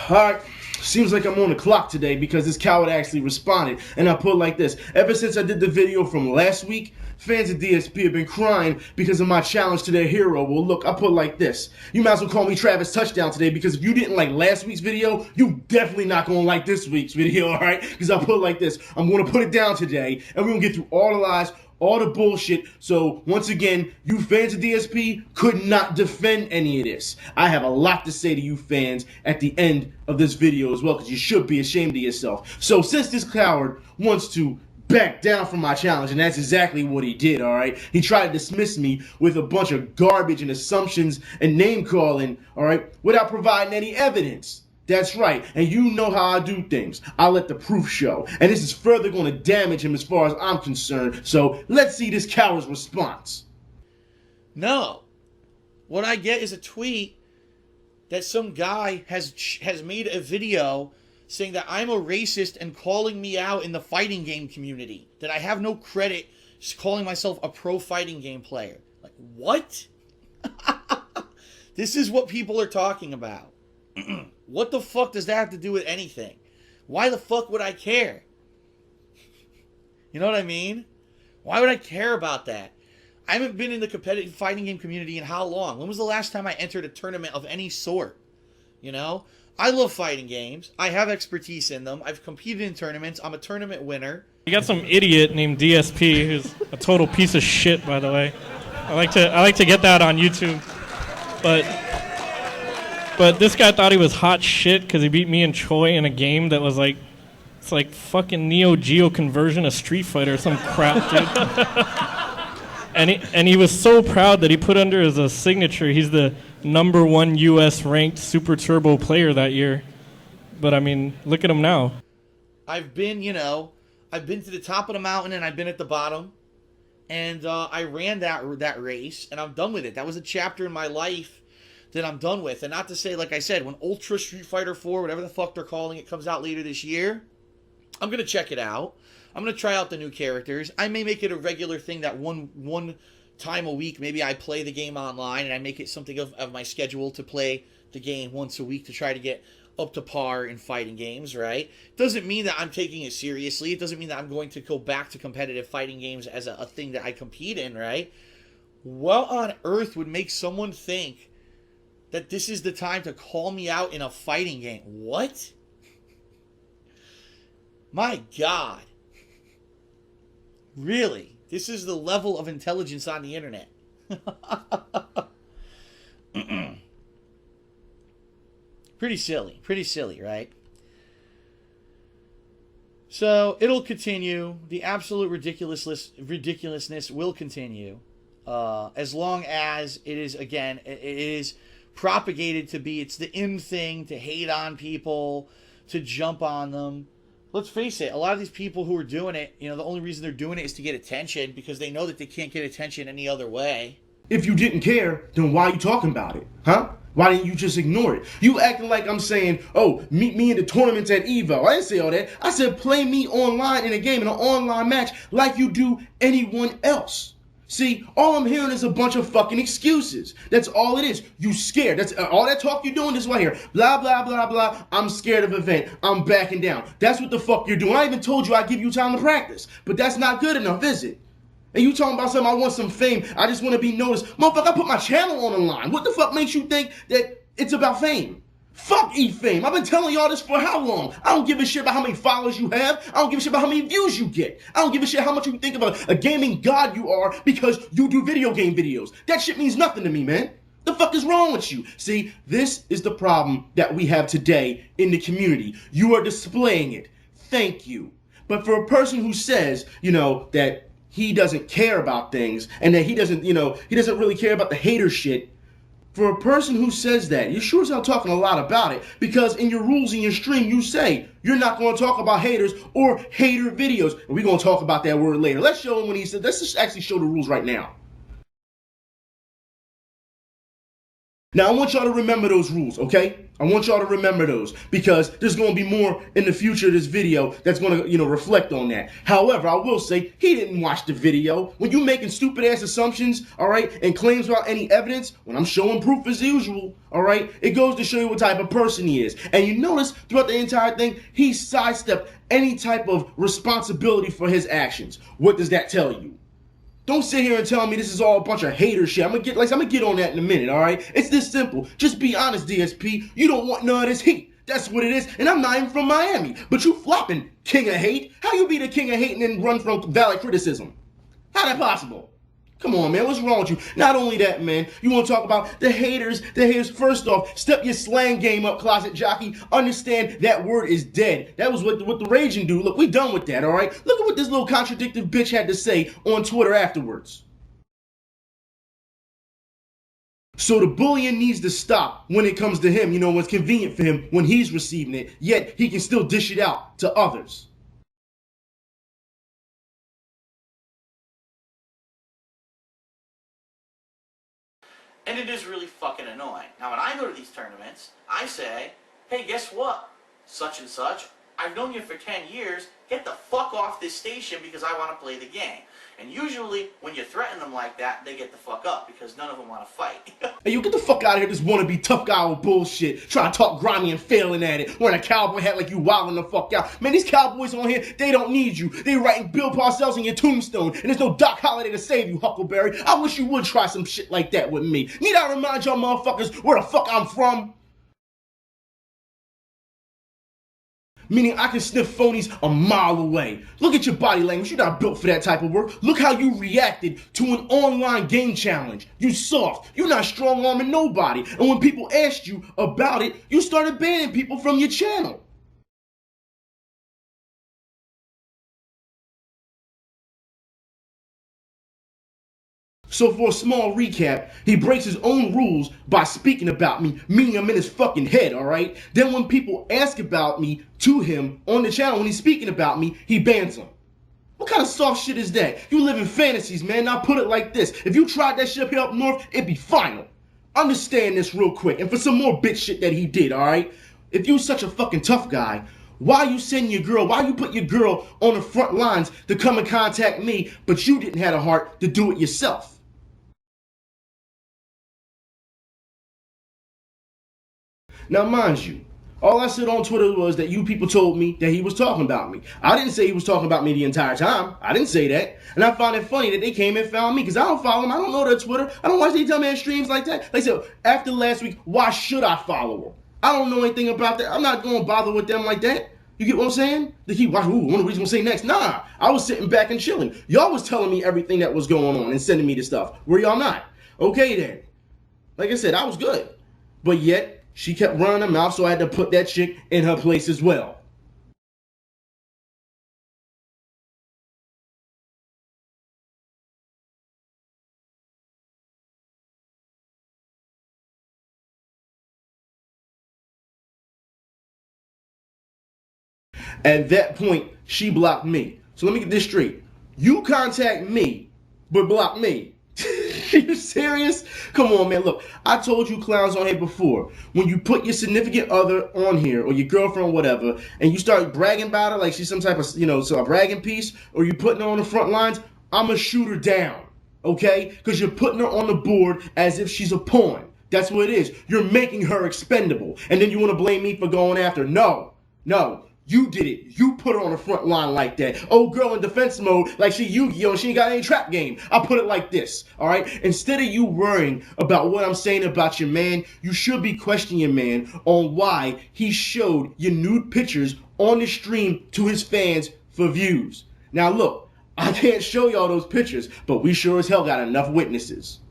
Alright, seems like I'm on the clock today because this coward actually responded. And I put like this: ever since I did the video from last week, fans of DSP have been crying because of my challenge to their hero. Well, look, I put like this: you might as well call me Travis Touchdown today, because if you didn't like last week's video, you definitely not gonna like this week's video, alright? Because I put like this: I'm gonna put it down today, and we're gonna get through all the lies, all the bullshit. So once again, you fans of DSP could not defend any of this. I have a lot to say to you fans at the end of this video as well, because you should be ashamed of yourself. So since this coward wants to back down from my challenge, and that's exactly what he did, alright? He tried to dismiss me with a bunch of garbage and assumptions and name calling, alright, without providing any evidence. That's right, and you know how I do things. I let the proof show, and this is further going to damage him as far as I'm concerned. So let's see this coward's response. No. What I get is a tweet that some guy has made a video saying that I'm a racist and calling me out in the fighting game community, that I have no credit calling myself a pro fighting game player. Like, what? This is what people are talking about. What the fuck does that have to do with anything? Why the fuck would I care? You know what I mean? Why would I care about that? I haven't been in the competitive fighting game community in how long? When was the last time I entered a tournament of any sort? You know? I love fighting games. I have expertise in them. I've competed in tournaments. I'm a tournament winner. You got some idiot named DSP who's a total piece of shit, by the way. I like to get that on YouTube. But this guy thought he was hot shit because he beat me and Choi in a game that was like, it's like fucking Neo Geo conversion of Street Fighter or some crap, dude. and he was so proud that he put under his signature, he's the #1 U.S. ranked Super Turbo player that year. But I mean, look at him now. I've been to the top of the mountain and I've been at the bottom. And I ran that race and I'm done with it. That was a chapter in my life that I'm done with. And not to say, like I said, when Ultra Street Fighter 4, whatever the fuck they're calling it, comes out later this year, I'm going to check it out. I'm going to try out the new characters. I may make it a regular thing that one time a week, maybe I play the game online and I make it something of my schedule to play the game once a week to try to get up to par in fighting games, right? Doesn't mean that I'm taking it seriously. It doesn't mean that I'm going to go back to competitive fighting games as a thing that I compete in, right? What on earth would make someone think that this is the time to call me out in a fighting game? What? My God. Really? This is the level of intelligence on the internet. Pretty silly, right? So it'll continue. The absolute ridiculousness will continue, as long as it is propagated to be, it's the in thing to hate on people, to jump on them. Let's face it, a lot of these people who are doing it, the only reason they're doing it is to get attention, because they know that they can't get attention any other way. If you didn't care, then why are you talking about it, huh? Why didn't you just ignore it? You acting like I'm saying, oh, meet me in the tournaments at Evo. I didn't say all that. I said play me online in a game, in an online match, like you do anyone else. See, all I'm hearing is a bunch of fucking excuses. That's all it is. You scared. That's all that talk you're doing is right here. Blah, blah, blah, blah. I'm scared of event. I'm backing down. That's what the fuck you're doing. I even told you I'd give you time to practice. But that's not good enough, is it? And you talking about something, I want some fame, I just want to be noticed. Motherfucker, I put my channel on the line. What the fuck makes you think that it's about fame? Fuck E-fame. I've been telling y'all this for how long? I don't give a shit about how many followers you have. I don't give a shit about how many views you get. I don't give a shit how much you think of a gaming god you are because you do video game videos. That shit means nothing to me, man. The fuck is wrong with you? See, this is the problem that we have today in the community. You are displaying it. Thank you. But for a person who says, that he doesn't care about things and that he doesn't really care about the hater shit, for a person who says that, you're sure as hell talking a lot about it, because in your rules in your stream, you say you're not going to talk about haters or hater videos. And we're going to talk about that word later. Let's show him when he said, let's just actually show the rules right now. Now, I want y'all to remember those rules, okay? I want y'all to remember those because there's going to be more in the future of this video that's going to, reflect on that. However, I will say he didn't watch the video. When you making stupid ass assumptions, all right, and claims without any evidence, when I'm showing proof as usual, all right, it goes to show you what type of person he is. And you notice throughout the entire thing, he sidestepped any type of responsibility for his actions. What does that tell you? Don't sit here and tell me this is all a bunch of hater shit. I'm gonna get on that in a minute, all right? It's this simple. Just be honest, DSP. You don't want none of this heat. That's what it is. And I'm not even from Miami. But you flopping, king of hate. How you be the king of hate and then run from valid criticism? How that possible? Come on, man. What's wrong with you? Not only that, man. You want to talk about the haters. The haters. First off, step your slang game up, closet jockey. Understand that word is dead. That was what the raging do. Look, we done with that, all right? Look at what this little contradictive bitch had to say on Twitter afterwards. So the bullying needs to stop when it comes to him. When it's convenient for him when he's receiving it. Yet he can still dish it out to others. And it is really fucking annoying. Now, when I go to these tournaments, I say, hey, guess what? Such and such, I've known you for 10 years. Get the fuck off this station because I want to play the game. And usually, when you threaten them like that, they get the fuck up because none of them want to fight. Hey, you get the fuck out of here, this wannabe tough guy with bullshit. Trying to talk grimy and failing at it. Wearing a cowboy hat like you wilding the fuck out. Man, these cowboys on here, they don't need you. They writing Bill Parcells in your tombstone. And there's no Doc Holliday to save you, Huckleberry. I wish you would try some shit like that with me. Need I remind y'all motherfuckers where the fuck I'm from? Meaning I can sniff phonies a mile away. Look at your body language. You're not built for that type of work. Look how you reacted to an online game challenge. You soft. You're not strong-arming nobody. And when people asked you about it, you started banning people from your channel. So for a small recap, he breaks his own rules by speaking about me, meaning I'm in his fucking head, alright? Then when people ask about me to him on the channel, when he's speaking about me, he bans them. What kind of soft shit is that? You live in fantasies, man. Now put it like this. If you tried that shit up here up north, it'd be final. Understand this real quick. And for some more bitch shit that he did, alright? If you such a fucking tough guy, why you send your girl, why you put your girl on the front lines to come and contact me, but you didn't have the heart to do it yourself? Now, mind you, all I said on Twitter was that you people told me that he was talking about me. I didn't say he was talking about me the entire time. I didn't say that. And I find it funny that they came and found me because I don't follow them. I don't know their Twitter. I don't watch they tell me on streams like that. Like I said, after last week, why should I follow them? I don't know anything about that. I'm not going to bother with them like that. You get what I'm saying? They keep watching, ooh, I wonder what he's going to say next. Nah, I was sitting back and chilling. Y'all was telling me everything that was going on and sending me the stuff. Were y'all not? Okay, then. Like I said, I was good. But yet, she kept running her mouth, so I had to put that chick in her place as well. At that point, she blocked me. So let me get this straight. You contact me, but block me. Are you serious? Come on, man. Look, I told you clowns on here before. When you put your significant other on here, or your girlfriend or whatever, and you start bragging about her like she's some type of, so a bragging piece, or you putting her on the front lines, I'ma shoot her down. Okay? Because you're putting her on the board as if she's a pawn. That's what it is. You're making her expendable. And then you want to blame me for going after her. No. You did it. You put her on the front line like that. Old girl in defense mode like she Yu-Gi-Oh! And she ain't got any trap game. I'll put it like this, all right? Instead of you worrying about what I'm saying about your man, you should be questioning your man on why he showed your nude pictures on the stream to his fans for views. Now look, I can't show y'all those pictures, but we sure as hell got enough witnesses.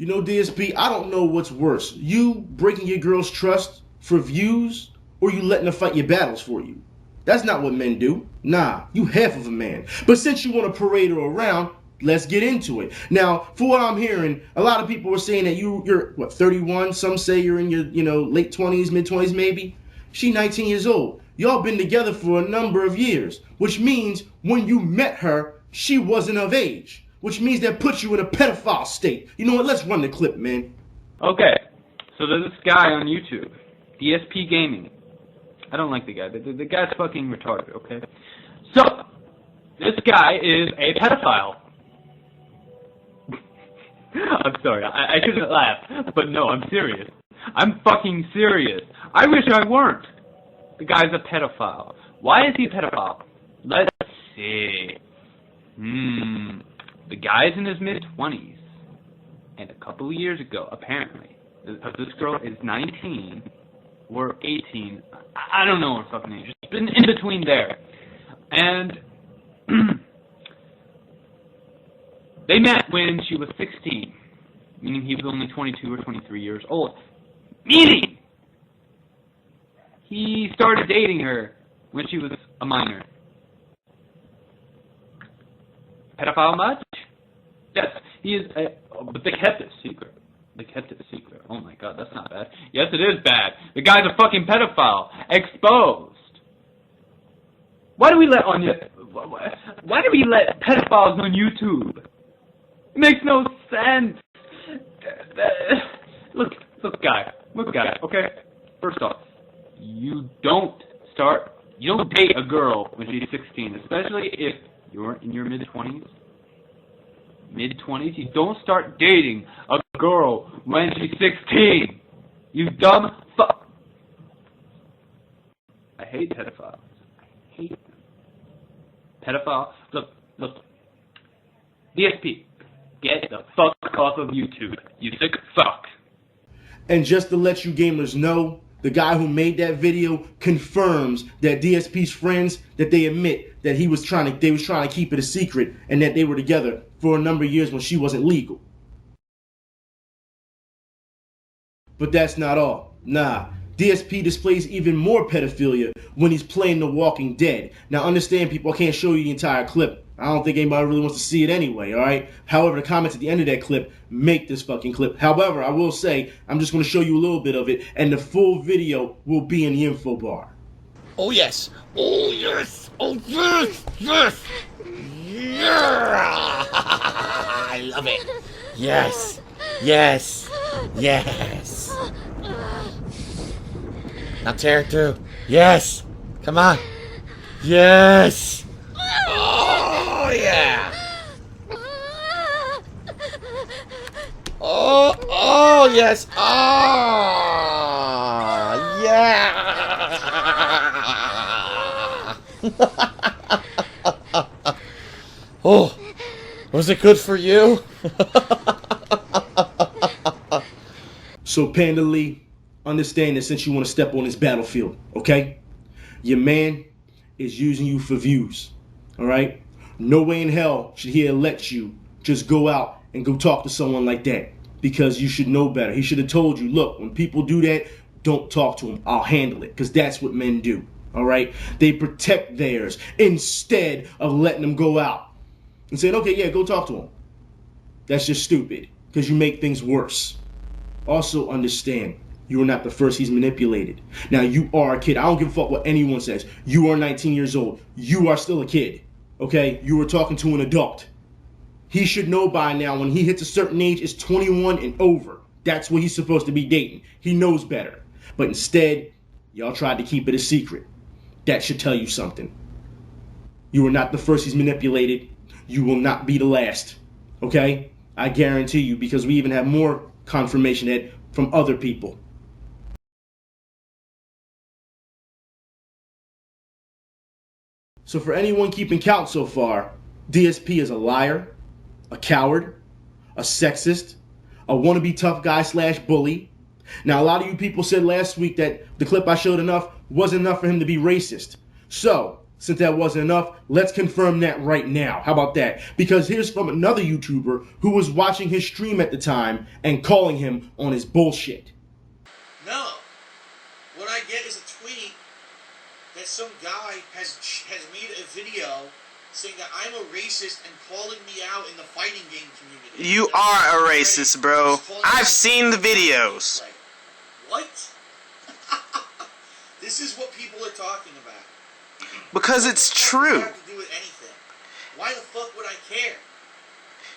You know, DSP, I don't know what's worse. You breaking your girl's trust for views, or you letting her fight your battles for you. That's not what men do. Nah, you half of a man. But since you want to parade her around, let's get into it. Now, for what I'm hearing, a lot of people are saying that you're, 31? Some say you're in your, late 20s, mid-20s maybe. She 19 years old. Y'all been together for a number of years, which means when you met her, she wasn't of age. which means that puts you in a pedophile state. You know what? Let's run the clip, man. Okay, so there's this guy on YouTube, DSP Gaming. I don't like the guy. The guy's fucking retarded, okay? So, this guy is a pedophile. I'm sorry, I shouldn't laugh, but no, I'm serious. I'm fucking serious. I wish I weren't. The guy's a pedophile. Why is he a pedophile? Let's see. The guy's in his mid-20s. And a couple of years ago, apparently, this girl is 19 or 18. I don't know her fucking age. It's been in between there. And they met when she was 16, meaning he was only 22 or 23 years old. Meaning he started dating her when she was a minor. Pedophile much? Yes, he is but they kept it secret. They kept it secret. Oh my god, that's not bad. Yes, it is bad. The guy's a fucking pedophile. Exposed. Why do we let pedophiles on YouTube? It makes no sense. Look, guy, okay? First off, you don't date a girl when she's 16, especially if you're in your mid-20s. Mid-20s, you don't start dating a girl when she's 16. You dumb fuck. I hate pedophiles. I hate them. Pedophile. Look. DSP, get the fuck off of YouTube. You sick fuck. And just to let you gamers know, the guy who made that video confirms that DSP's friends, that they admit that they was trying to keep it a secret and that they were together for a number of years when she wasn't legal. But that's not all. Nah, DSP displays even more pedophilia when he's playing The Walking Dead. Now understand, people, I can't show you the entire clip. I don't think anybody really wants to see it anyway, alright? However, the comments at the end of that clip make this fucking clip. However, I will say, I'm just going to show you a little bit of it, and the full video will be in the info bar. Oh yes! Oh yes! Oh yes! Yes! Yeah! I love it! Yes! Yes! Yes! Now tear it through. Yes! Come on! Yes! Oh yeah! Oh yes! Oh yeah! Oh, was it good for you? So Panda Lee, understand that since you want to step on this battlefield, okay? Your man is using you for views, alright? No way in hell should he let you just go out and go talk to someone like that, because you should know better. He should have told you, look, when people do that, don't talk to them. I'll handle it, because that's what men do, alright? They protect theirs instead of letting them go out and saying, okay, yeah, go talk to him. That's just stupid, because you make things worse. Also understand, you are not the first he's manipulated. Now, you are a kid. I don't give a fuck what anyone says. You are 19 years old. You are still a kid, okay? You were talking to an adult. He should know by now when he hits a certain age, it's 21 and over. That's what he's supposed to be dating. He knows better. But instead, y'all tried to keep it a secret. That should tell you something. You are not the first he's manipulated. You will not be the last, okay? I guarantee you, because we even have more confirmation that from other people. So for anyone keeping count so far, DSP is a liar, a coward, a sexist, a wannabe tough guy / bully. Now, a lot of you people said last week that the clip I showed wasn't enough for him to be racist. So, since that wasn't enough, let's confirm that right now. How about that? Because here's from another YouTuber who was watching his stream at the time and calling him on his bullshit. No. What I get is a tweet that some guy has made a video saying that I'm a racist and calling me out in the fighting game community. You are a racist, bro. I've seen the videos. What? This is what people are talking about. Because it's true. What does that have to do with anything? Why the fuck would I care?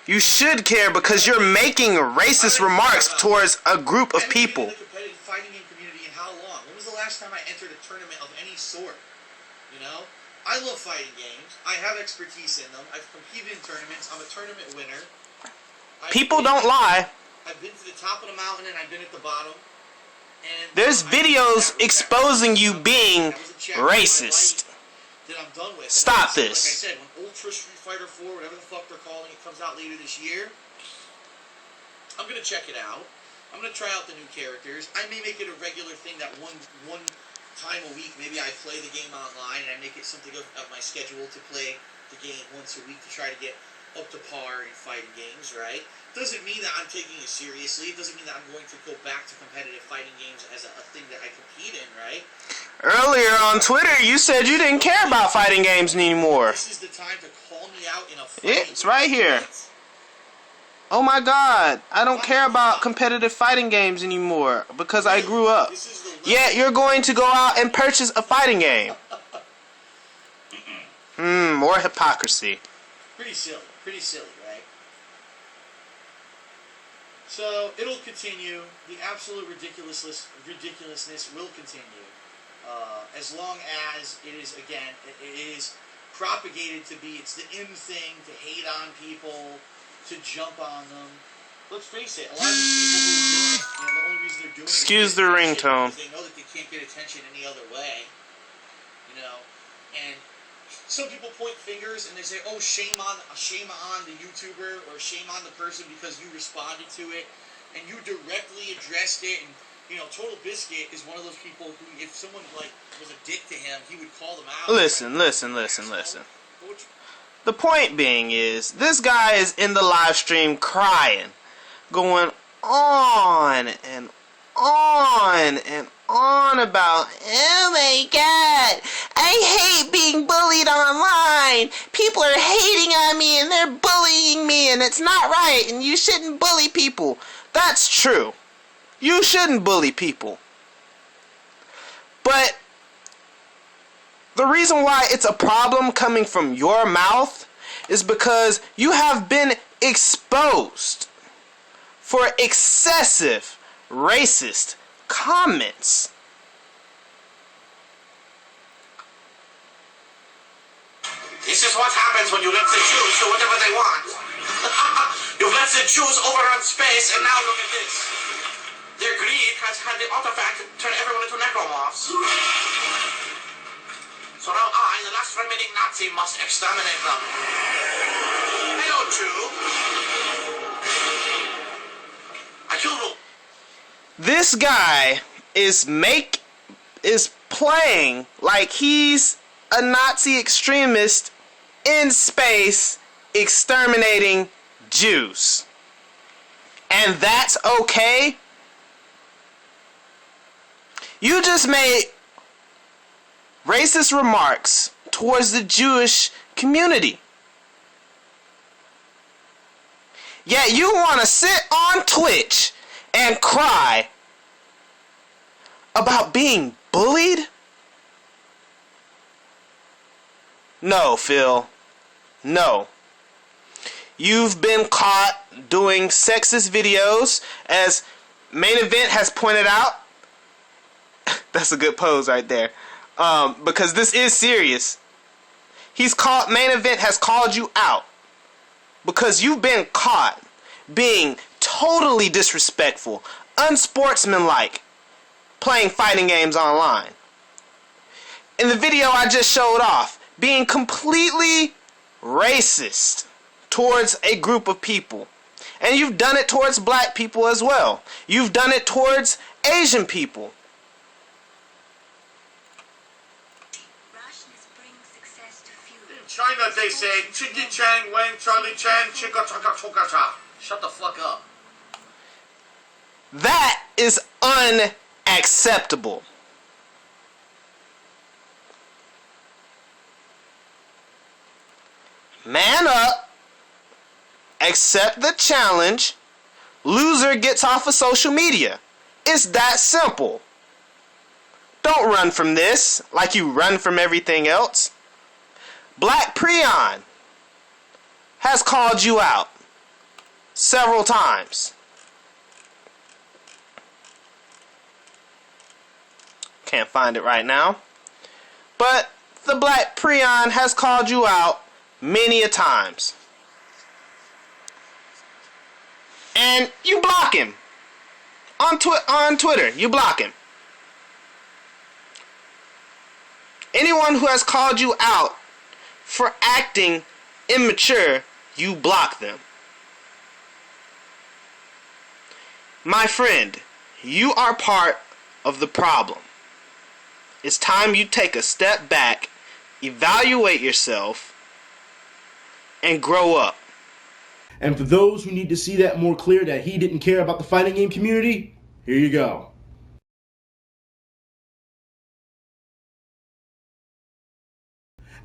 You should care because you're making racist remarks towards a group of people. I've been in the competitive fighting game community in how long? When was the last time I entered a tournament of any sort? You know? I love fighting games. I have expertise in them. I've competed in tournaments. I'm a tournament winner. People don't lie. I've been to the top of the mountain and I've been at the bottom. And there's videos exposing you being racist. That I'm done with. Stop this. Like I said, when Ultra Street Fighter 4, whatever the fuck they're calling it, comes out later this year, I'm gonna check it out. I'm gonna try out the new characters. I may make it a regular thing that one time a week, maybe I play the game online and I make it something of my schedule to play the game once a week to try to get up to par in fighting games, right? Doesn't mean that I'm taking it seriously. It doesn't mean that I'm going to go back to competitive fighting games as a thing that I compete in, right? Earlier on Twitter, you said you didn't care about fighting games anymore. This is the time to call me out in a fight. It's right here. Oh my God, I don't care about competitive fighting games anymore because I grew up. Yet you're going to go out and purchase a fighting game. More hypocrisy. Pretty silly, right? So it'll continue. The absolute ridiculousness will continue as long as it is propagated to be. It's the in thing to hate on people, to jump on them. Let's face it, a lot of these people who are doing it, the only reason they're doing it Excuse is the ringtone. they know that they can't get attention any other way, and some people point fingers and they say, "Oh, shame on the YouTuber or shame on the person because you responded to it and you directly addressed it." And Total Biscuit is one of those people who, if someone was a dick to him, he would call them out. Listen. The point being is, this guy is in the live stream crying, going on and on and on about, oh my God, I hate being bullied online. People are hating on me and they're bullying me and it's not right and you shouldn't bully people. That's true. You shouldn't bully people. But the reason why it's a problem coming from your mouth is because you have been exposed for excessive racist comments. This is what happens when you let the Jews do whatever they want. You've let the Jews overrun space, and now look at this. Their greed has had the artifact turn everyone into necromorphs. So now I, the last remaining Nazi, must exterminate them. Hello, Jew. I killed them. This guy is playing like he's a Nazi extremist in space exterminating Jews. And that's okay? You just made racist remarks towards the Jewish community. Yet you want to sit on Twitch and cry about being bullied? No, Phil. No. You've been caught doing sexist videos, as Main Event has pointed out. That's a good pose right there. Because this is serious. Main Event has called you out because you've been caught being totally disrespectful, unsportsmanlike, playing fighting games online. In the video I just showed off, being completely racist towards a group of people. And you've done it towards black people as well. You've done it towards Asian people. In China they say, Chiki Chang Wang Charlie Chan Chika Chaka Choka Cha. Shut the fuck up. That is unacceptable. Man up. Accept the challenge. Loser gets off of social media. It's that simple. Don't run from this like you run from everything else. Black Prion has called you out. several times. Can't find it right now. But the Black Prion has called you out many a times. And you block him. On Twitter, you block him. Anyone who has called you out for acting immature, you block them. My friend, you are part of the problem. It's time you take a step back, evaluate yourself, and grow up. And for those who need to see that more clear, that he didn't care about the fighting game community, here you go.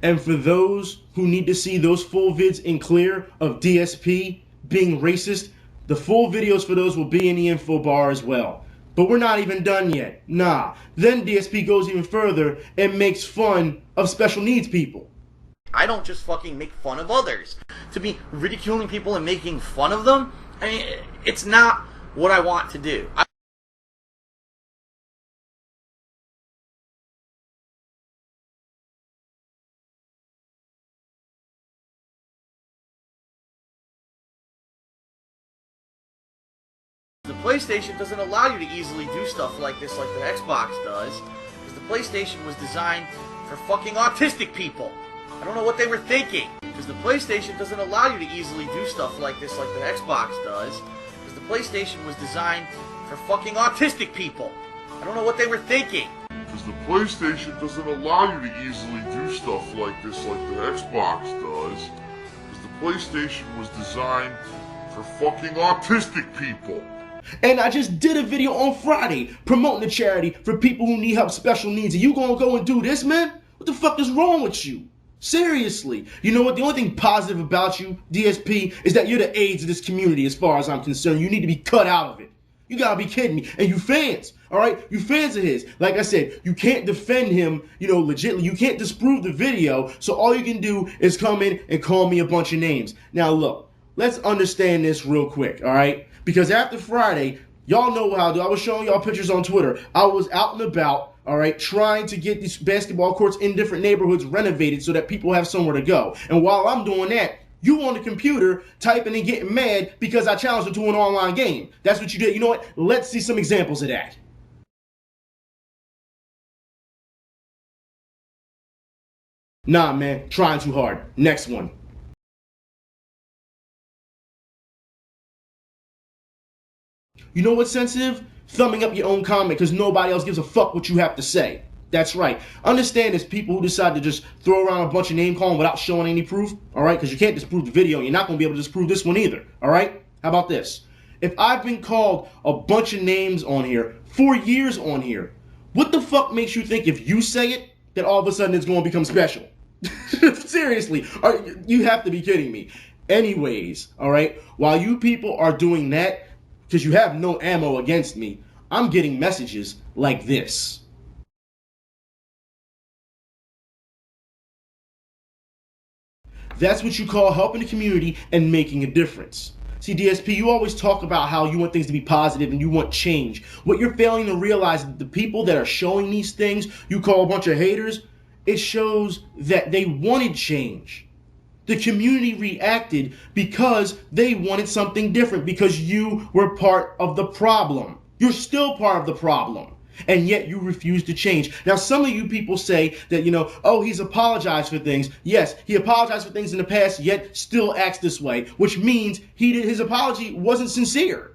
And for those who need to see those full vids in clear of DSP being racist, the full videos for those will be in the info bar as well. But we're not even done yet. Nah. Then DSP goes even further and makes fun of special needs people. I don't just fucking make fun of others. To be ridiculing people and making fun of them, I mean, it's not what I want to do. The PlayStation doesn't allow you to easily do stuff like this like the Xbox does, because the PlayStation was designed for fucking autistic people. I don't know what they were thinking, because the PlayStation doesn't allow you to easily do stuff like this like the Xbox does, because the PlayStation was designed for fucking autistic people. I don't know what they were thinking. Because the PlayStation doesn't allow you to easily do stuff like this like the Xbox does, because the PlayStation was designed for fucking autistic people. And I just did a video on Friday promoting the charity for people who need help special needs. And you gonna go and do this, man? What the fuck is wrong with you? Seriously. You know what? The only thing positive about you, DSP, is that you're the AIDS of this community as far as I'm concerned. You need to be cut out of it. You gotta be kidding me. And you fans, alright? You fans of his. Like I said, you can't defend him, legitimately. You can't disprove the video. So all you can do is come in and call me a bunch of names. Now look, let's understand this real quick, alright? Because after Friday, y'all know how I do. I was showing y'all pictures on Twitter. I was out and about, all right, trying to get these basketball courts in different neighborhoods renovated so that people have somewhere to go. And while I'm doing that, you on the computer typing and getting mad because I challenged you to an online game. That's what you did. You know what? Let's see some examples of that. Nah, man, trying too hard. Next one. You know what's sensitive? Thumbing up your own comment because nobody else gives a fuck what you have to say. That's right. Understand there's people who decide to just throw around a bunch of name calling without showing any proof. Alright? Because you can't disprove the video. You're not going to be able to disprove this one either. Alright? How about this? If I've been called a bunch of names on here, for years on here, what the fuck makes you think if you say it, that all of a sudden it's going to become special? Seriously. You have to be kidding me. Anyways, alright? While you people are doing that, because you have no ammo against me, I'm getting messages like this. That's what you call helping the community and making a difference. See, DSP, you always talk about how you want things to be positive and you want change. What you're failing to realize is the people that are showing these things, you call a bunch of haters, it shows that they wanted change. The community reacted because they wanted something different, because you were part of the problem. You're still part of the problem, and yet you refuse to change. Now, some of you people say that, oh, he's apologized for things. Yes, he apologized for things in the past, yet still acts this way, which means his apology wasn't sincere.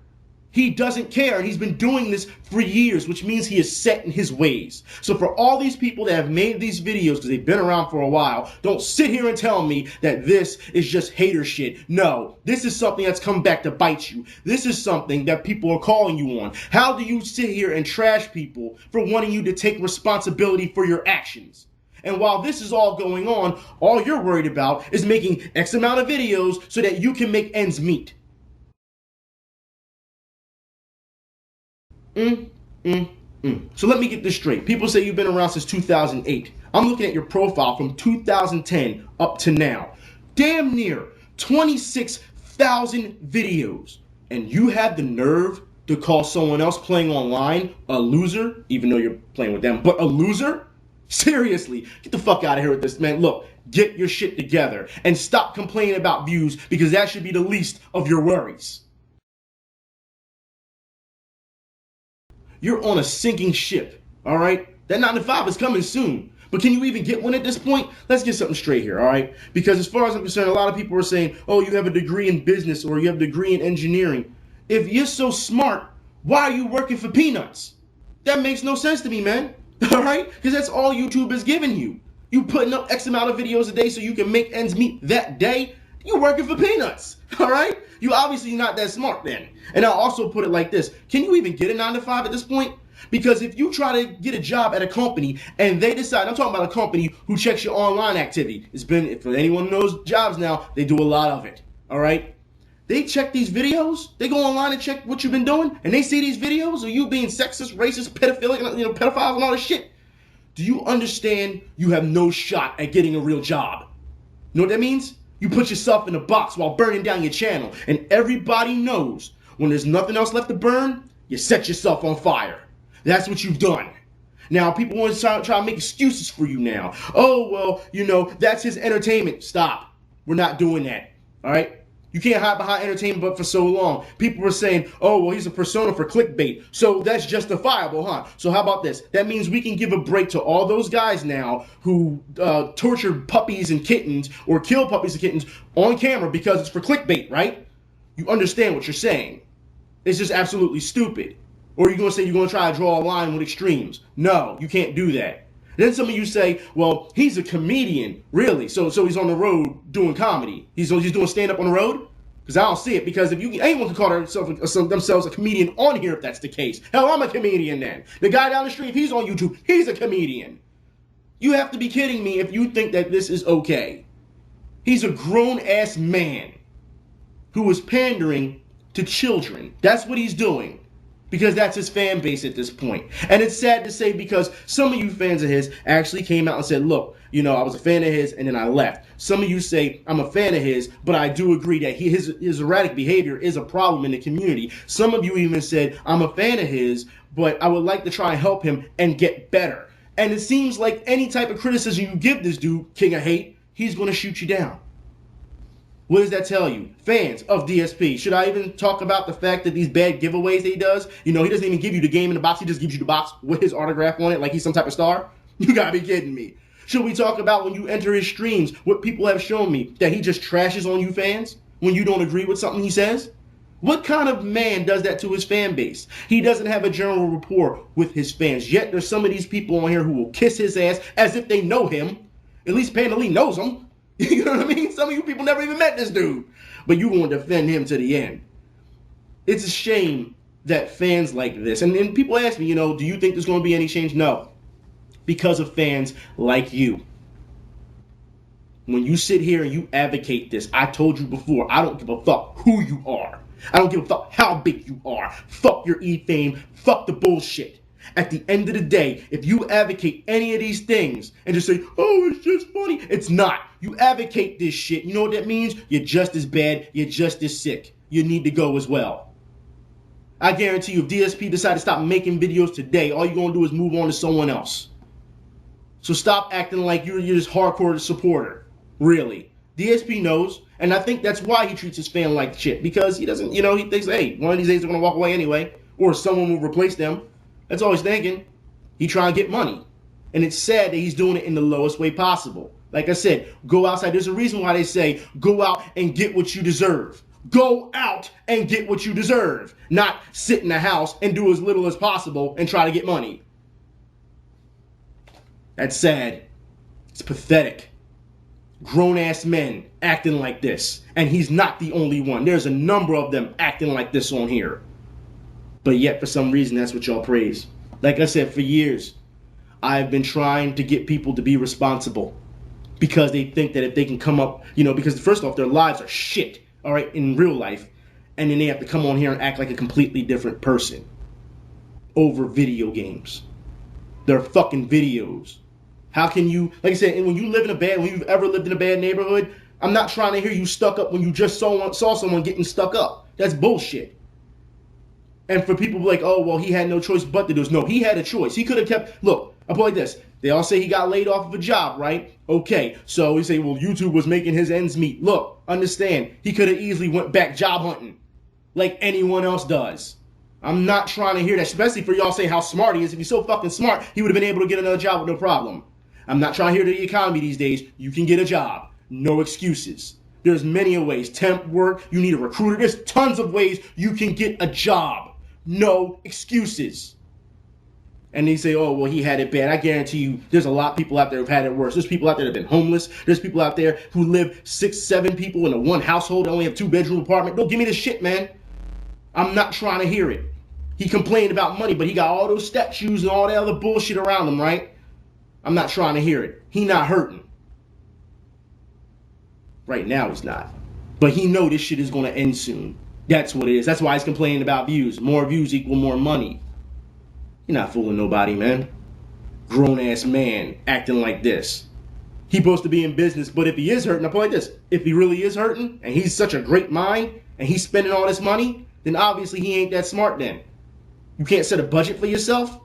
He doesn't care, and he's been doing this for years, which means he is set in his ways. So for all these people that have made these videos, because they've been around for a while, don't sit here and tell me that this is just hater shit. No, this is something that's come back to bite you. This is something that people are calling you on. How do you sit here and trash people for wanting you to take responsibility for your actions? And while this is all going on, all you're worried about is making X amount of videos so that you can make ends meet. So let me get this straight. People say you've been around since 2008. I'm looking at your profile from 2010 up to now. Damn near 26 1,000 videos, and you have the nerve to call someone else playing online a loser, even though you're playing with them, but a loser? Seriously, get the fuck out of here with this, man. Look, get your shit together and stop complaining about views, because that should be the least of your worries. You're on a sinking ship, all right? That 9 to 5 is coming soon. But can you even get one at this point? Let's get something straight here, all right? Because as far as I'm concerned, a lot of people are saying, oh, you have a degree in business or you have a degree in engineering. If you're so smart, why are you working for peanuts? That makes no sense to me, man. All right? Because that's all YouTube is giving you. You putting up X amount of videos a day so you can make ends meet that day. You working for peanuts. All right? You obviously not that smart then. And I'll also put it like this. Can you even get a 9 to 5 at this point? Because if you try to get a job at a company and they decide, I'm talking about a company who checks your online activity. It's been, for anyone who knows jobs now, they do a lot of it. All right? They check these videos. They go online and check what you've been doing, and they see these videos of you being sexist, racist, pedophilic, pedophiles and all this shit. Do you understand you have no shot at getting a real job? You know what that means? You put yourself in a box while burning down your channel, and everybody knows when there's nothing else left to burn, you set yourself on fire. That's what you've done. Now, people want to try to make excuses for you now. Oh, well, that's his entertainment. Stop. We're not doing that. All right? You can't hide behind entertainment but for so long. People were saying, oh, well, he's a persona for clickbait. So that's justifiable, huh? So how about this? That means we can give a break to all those guys now who torture puppies and kittens or kill puppies and kittens on camera because it's for clickbait, right? You understand what you're saying. It's just absolutely stupid. Or you're going to say you're going to try to draw a line with extremes. No, you can't do that. Then some of you say, well, he's a comedian. Really? So he's on the road doing comedy. He's doing stand-up on the road? Because I don't see it. Because anyone can call themselves a comedian on here if that's the case. Hell, I'm a comedian then. The guy down the street, if he's on YouTube, he's a comedian. You have to be kidding me if you think that this is okay. He's a grown-ass man who is pandering to children. That's what he's doing. Because that's his fan base at this point. And it's sad to say because some of you fans of his actually came out and said, look, I was a fan of his and then I left. Some of you say, I'm a fan of his, but I do agree that his erratic behavior is a problem in the community. Some of you even said, I'm a fan of his, but I would like to try and help him and get better. And it seems like any type of criticism you give this dude, King of Hate, he's going to shoot you down. What does that tell you? Fans of DSP. Should I even talk about the fact that these bad giveaways that he does? He doesn't even give you the game in the box. He just gives you the box with his autograph on it like he's some type of star? You gotta be kidding me. Should we talk about when you enter his streams, what people have shown me, that he just trashes on you fans when you don't agree with something he says? What kind of man does that to his fan base? He doesn't have a general rapport with his fans. Yet there's some of these people on here who will kiss his ass as if they know him. At least Panda Lee knows him. You know what I mean? Some of you people never even met this dude. But you want to defend him to the end. It's a shame that fans like this, and people ask me, do you think there's going to be any change? No. Because of fans like you. When you sit here and you advocate this, I told you before, I don't give a fuck who you are. I don't give a fuck how big you are. Fuck your E-fame. Fuck the bullshit. At the end of the day, if you advocate any of these things and just say, oh, it's just funny, it's not. You advocate this shit. You know what that means? You're just as bad. You're just as sick. You need to go as well. I guarantee you, if DSP decide to stop making videos today, all you're going to do is move on to someone else. So stop acting like you're this hardcore supporter. Really. DSP knows, and I think that's why he treats his fan like shit. Because he doesn't, he thinks, hey, one of these days they're going to walk away anyway. Or someone will replace them. That's all he's thinking. He trying to get money. And it's sad that he's doing it in the lowest way possible. Like I said, go outside. There's a reason why they say, go out and get what you deserve. Go out and get what you deserve. Not sit in the house and do as little as possible and try to get money. That's sad. It's pathetic. Grown-ass men acting like this. And he's not the only one. There's a number of them acting like this on here. But yet, for some reason, that's what y'all praise. Like I said, for years, I've been trying to get people to be responsible. Because they think that if they can come up, because first off, their lives are shit, all right, in real life. And then they have to come on here and act like a completely different person. Over video games. They're fucking videos. How can you, like I said, when you've ever lived in a bad neighborhood, I'm not trying to hear you stuck up when you just saw someone getting stuck up. That's bullshit. And for people like, oh, well, he had no choice but to do this. No, he had a choice. He could have kept, look, I'll put it like this. They all say he got laid off of a job, right? Okay, so we say, well, YouTube was making his ends meet. Look, understand, he could have easily went back job hunting like anyone else does. I'm not trying to hear that, especially for y'all saying how smart he is. If he's so fucking smart, he would have been able to get another job with no problem. I'm not trying to hear the economy these days. You can get a job. No excuses. There's many ways. Temp work, you need a recruiter. There's tons of ways you can get a job. No excuses. And they say, oh, well, he had it bad. I guarantee you there's a lot of people out there who've had it worse. There's people out there that have been homeless. There's people out there who live 6, 7 people in a one household and only have 2-bedroom apartment. Don't give me this shit, man. I'm not trying to hear it. He complained about money, but he got all those statues and all that other bullshit around him, right? I'm not trying to hear it. He not hurting. Right now he's not. But he know this shit is going to end soon. That's what it is. That's why he's complaining about views. More views equal more money. You're not fooling nobody, man. Grown-ass man acting like this. He's supposed to be in business, but if he is hurting, I'll put it like this. If he really is hurting, and he's such a great mind, and he's spending all this money, then obviously he ain't that smart then. You can't set a budget for yourself?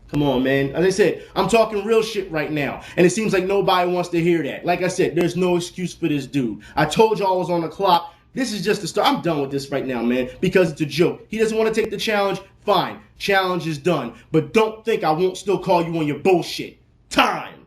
Come on, man. As I said, I'm talking real shit right now. And it seems like nobody wants to hear that. Like I said, there's no excuse for this dude. I told y'all I was on the clock. This is just the start. I'm done with this right now, man, because it's a joke. He doesn't want to take the challenge. Fine. Challenge is done. But don't think I won't still call you on your bullshit. Time.